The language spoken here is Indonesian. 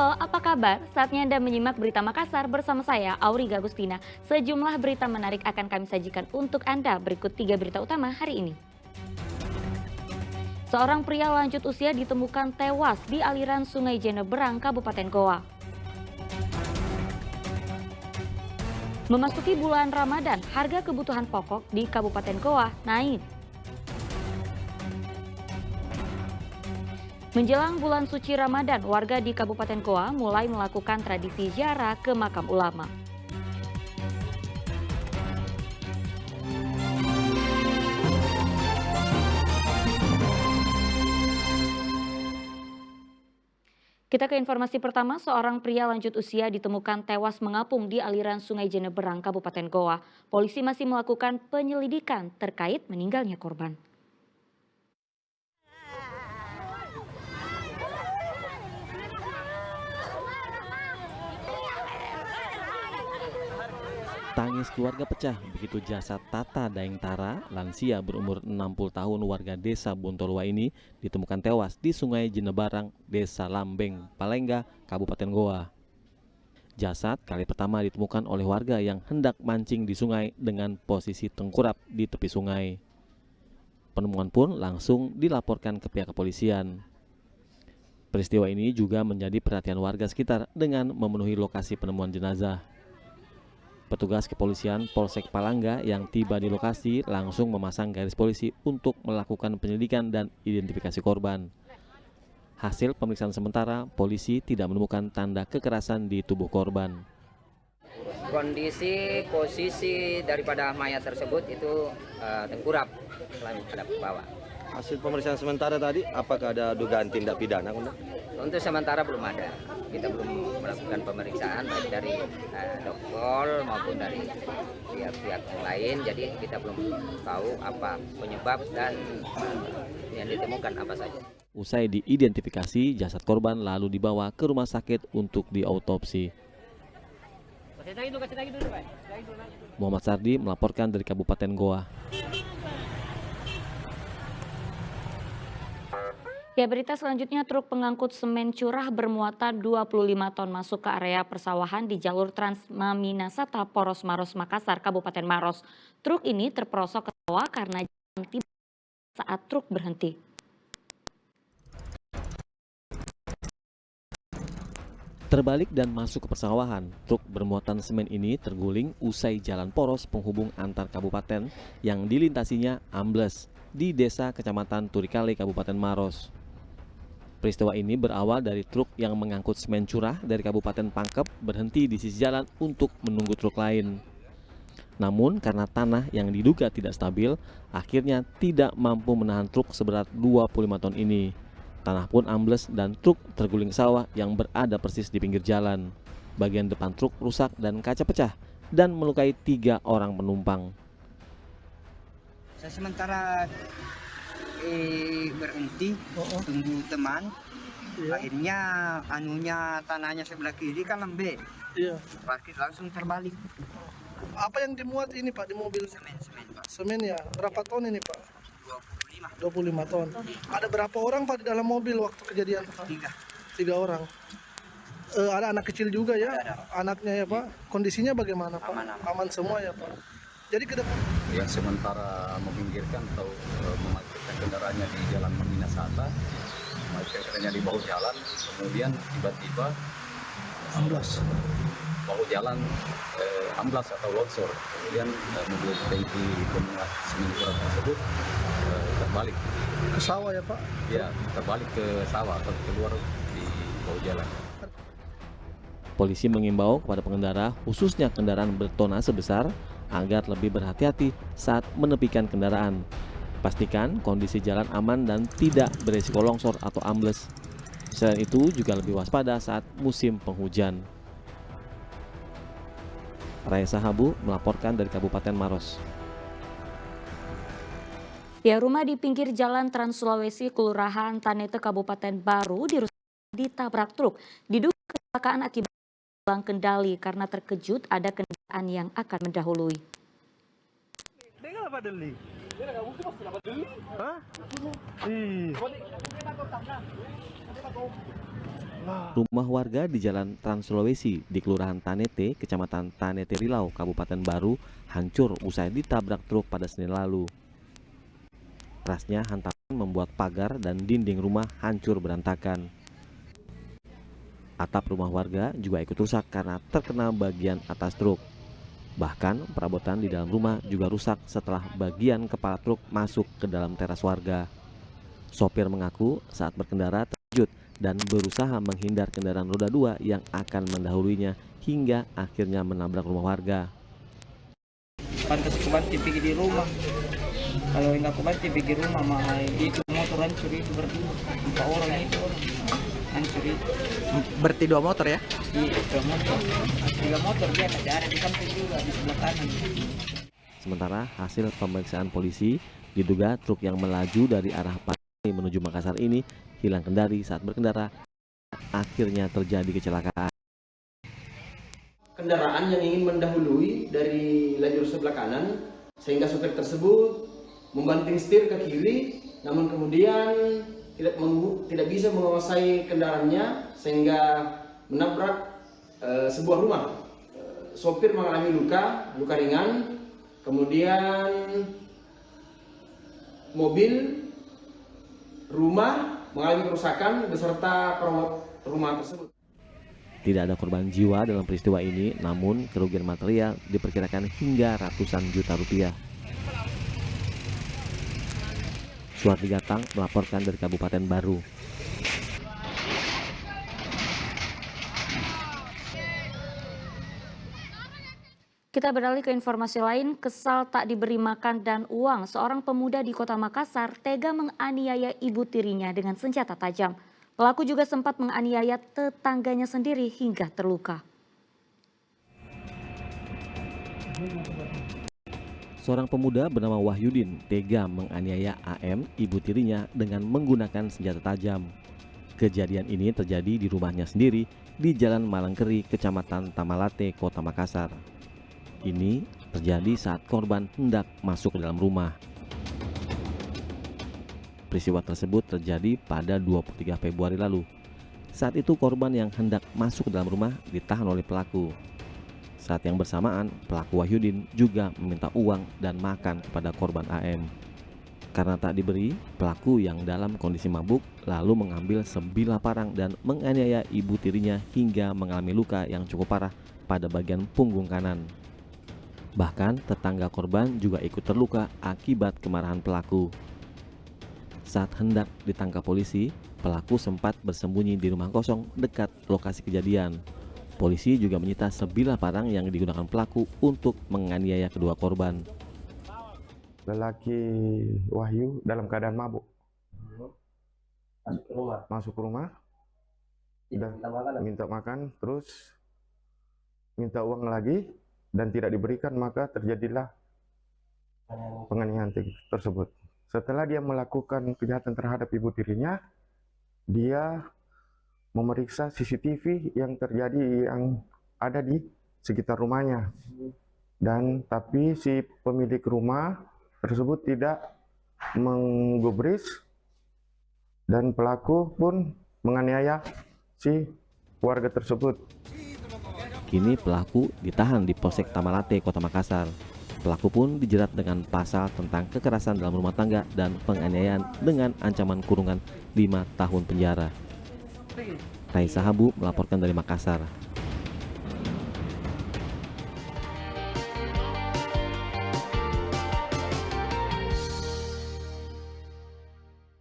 Halo, apa kabar? Saatnya Anda menyimak berita Makassar bersama saya, Auri Gagustina. Sejumlah berita menarik akan kami sajikan untuk Anda. Berikut 3 berita utama hari ini. Seorang pria lanjut usia ditemukan tewas di aliran Sungai Jeneberang, Kabupaten Goa. Memasuki bulan Ramadan, harga kebutuhan pokok di Kabupaten Goa naik. Menjelang bulan suci Ramadan, warga di Kabupaten Goa mulai melakukan tradisi ziarah ke makam ulama. Kita ke informasi pertama, seorang pria lanjut usia ditemukan tewas mengapung di aliran Sungai Jeneberang, Kabupaten Goa. Polisi masih melakukan penyelidikan terkait meninggalnya korban. Tangis keluarga pecah begitu jasad Tata Daengtara, lansia berumur 60 tahun warga desa Bontolua ini ditemukan tewas di Sungai Jenebarang, Desa Lambeng, Palengga, Kabupaten Goa. Jasad kali pertama ditemukan oleh warga yang hendak mancing di sungai dengan posisi tengkurap di tepi sungai. Penemuan pun langsung dilaporkan ke pihak kepolisian. Peristiwa ini juga menjadi perhatian warga sekitar dengan memenuhi lokasi penemuan jenazah. Petugas kepolisian Polsek Palangga yang tiba di lokasi langsung memasang garis polisi untuk melakukan penyelidikan dan identifikasi korban. Hasil pemeriksaan sementara, polisi tidak menemukan tanda kekerasan di tubuh korban. Kondisi posisi daripada mayat tersebut itu tengkurap menghadap ke bawah. Hasil pemeriksaan sementara tadi, apakah ada dugaan tindak pidana? Untuk sementara belum ada. Kita belum melakukan pemeriksaan baik dari dokter maupun dari pihak-pihak yang lain. Jadi kita belum tahu apa penyebab dan yang ditemukan apa saja. Usai diidentifikasi, jasad korban lalu dibawa ke rumah sakit untuk diautopsi. Muhammad Sardi melaporkan dari Kabupaten Goa. Ya, berita selanjutnya, truk pengangkut semen curah bermuatan 25 ton masuk ke area persawahan di jalur Trans Maminasata Poros Maros Makassar, Kabupaten Maros. Truk ini terperosok ke sawah karena jalan tiba saat truk berhenti. Terbalik dan masuk ke persawahan, truk bermuatan semen ini terguling usai jalan poros penghubung antar kabupaten yang dilintasinya ambles di desa Kecamatan Turikale, Kabupaten Maros. Peristiwa ini berawal dari truk yang mengangkut semen curah dari Kabupaten Pangkep berhenti di sisi jalan untuk menunggu truk lain. Namun karena tanah yang diduga tidak stabil, akhirnya tidak mampu menahan truk seberat 25 ton ini. Tanah pun ambles dan truk terguling sawah yang berada persis di pinggir jalan. Bagian depan truk rusak dan kaca pecah dan melukai 3 orang penumpang. Saya sementara berhenti tunggu teman. Akhirnya tanahnya sebelah kiri kan lembek. Iya. Parkir langsung terbalik. Apa yang dimuat ini Pak di mobil? Semen Pak. Semen ya. Berapa ton ini Pak? 25. 25 ton. Ada berapa orang Pak di dalam mobil waktu kejadian? 3 orang. Ada anak kecil juga ya? Ada. Anaknya ya Pak. Kondisinya bagaimana Pak? Aman semua ya Pak. Jadi ke depan ya sementara meminggirkan atau memarkirkan kendaraannya di Jalan Maminasata, memarkirkan kendaraannya di bahu jalan, kemudian tiba-tiba amblas bahu jalan amblas atau longsor, kemudian mobil tangki pemuat semen curah tersebut terbalik ke sawah ya Pak? ya, terbalik ke sawah atau keluar di bahu jalan. Polisi mengimbau kepada pengendara, khususnya kendaraan bertonase besar, agar lebih berhati-hati saat menepikan kendaraan. Pastikan kondisi jalan aman dan tidak beresiko longsor atau ambles. Selain itu juga lebih waspada saat musim penghujan. Raisa Habu melaporkan dari Kabupaten Maros. Ya, rumah di pinggir jalan Trans Sulawesi, Kelurahan Tanete, Kabupaten Baru ditabrak truk. Diduga kecelakaan akibat hilang kendali karena terkejut ada kendaraan yang akan mendahului. Dengan apa Deli? Rumah warga di Jalan Trans Sulawesi di Kelurahan Tanete, Kecamatan Tanete Rilau, Kabupaten Baru, hancur usai ditabrak truk pada Senin lalu. Kerasnya hantaman membuat pagar dan dinding rumah hancur berantakan. Atap rumah warga juga ikut rusak karena terkena bagian atas truk. Bahkan perabotan di dalam rumah juga rusak setelah bagian kepala truk masuk ke dalam teras warga. Sopir mengaku saat berkendara terkejut dan berusaha menghindar kendaraan roda 2 yang akan mendahuluinya hingga akhirnya menabrak rumah warga. Pantas kebanti pergi di rumah. Kalau nggak kebanti pergi rumah, mah itu motor hancur itu berarti 4 orang itu hancur itu. Berarti 2 motor ya? Iya, 2 motor. 3 motor dia ada di samping juga di sebelah kanan. Sementara hasil pemeriksaan polisi diduga truk yang melaju dari arah Pati menuju Makassar ini hilang kendali saat berkendara, akhirnya terjadi kecelakaan. Kendaraan yang ingin mendahului dari lajur sebelah kanan sehingga sopir tersebut membanting setir ke kiri, namun kemudian tidak bisa menguasai kendaraannya sehingga menabrak sebuah rumah. Sopir mengalami luka ringan, kemudian mobil, rumah mengalami kerusakan beserta perawat rumah tersebut. Tidak ada korban jiwa dalam peristiwa ini, namun kerugian material diperkirakan hingga ratusan juta rupiah. Suhardi Gatang melaporkan dari Kabupaten Baru. Kita beralih ke informasi lain, kesal tak diberi makan dan uang. Seorang pemuda di Kota Makassar tega menganiaya ibu tirinya dengan senjata tajam. Pelaku juga sempat menganiaya tetangganya sendiri hingga terluka. Seorang pemuda bernama Wahyudin tega menganiaya AM, ibu tirinya, dengan menggunakan senjata tajam. Kejadian ini terjadi di rumahnya sendiri di Jalan Malangkeri, Kecamatan Tamalate, Kota Makassar. Ini terjadi saat korban hendak masuk ke dalam rumah. Peristiwa tersebut terjadi pada 23 Februari lalu. Saat itu korban yang hendak masuk ke dalam rumah ditahan oleh pelaku. Saat yang bersamaan, pelaku Wahyudin juga meminta uang dan makan kepada korban AM. Karena tak diberi, pelaku yang dalam kondisi mabuk lalu mengambil sebilah parang dan menganiaya ibu tirinya hingga mengalami luka yang cukup parah pada bagian punggung kanan. Bahkan tetangga korban juga ikut terluka akibat kemarahan pelaku. Saat hendak ditangkap polisi, pelaku sempat bersembunyi di rumah kosong dekat lokasi kejadian. Polisi juga menyita sebilah parang yang digunakan pelaku untuk menganiaya kedua korban. Lelaki Wahyu dalam keadaan mabuk. Masuk ke rumah. Minta makan, terus minta uang lagi. Dan tidak diberikan, maka terjadilah penganiayaan tersebut. Setelah dia melakukan kejahatan terhadap ibu tirinya, dia memeriksa CCTV yang terjadi yang ada di sekitar rumahnya. Tapi si pemilik rumah tersebut tidak menggubris dan pelaku pun menganiaya si warga tersebut. Kini pelaku ditahan di Polsek Tamalate, Kota Makassar. Pelaku pun dijerat dengan pasal tentang kekerasan dalam rumah tangga dan penganiayaan dengan ancaman kurungan 5 tahun penjara. Raisa Habu melaporkan dari Makassar.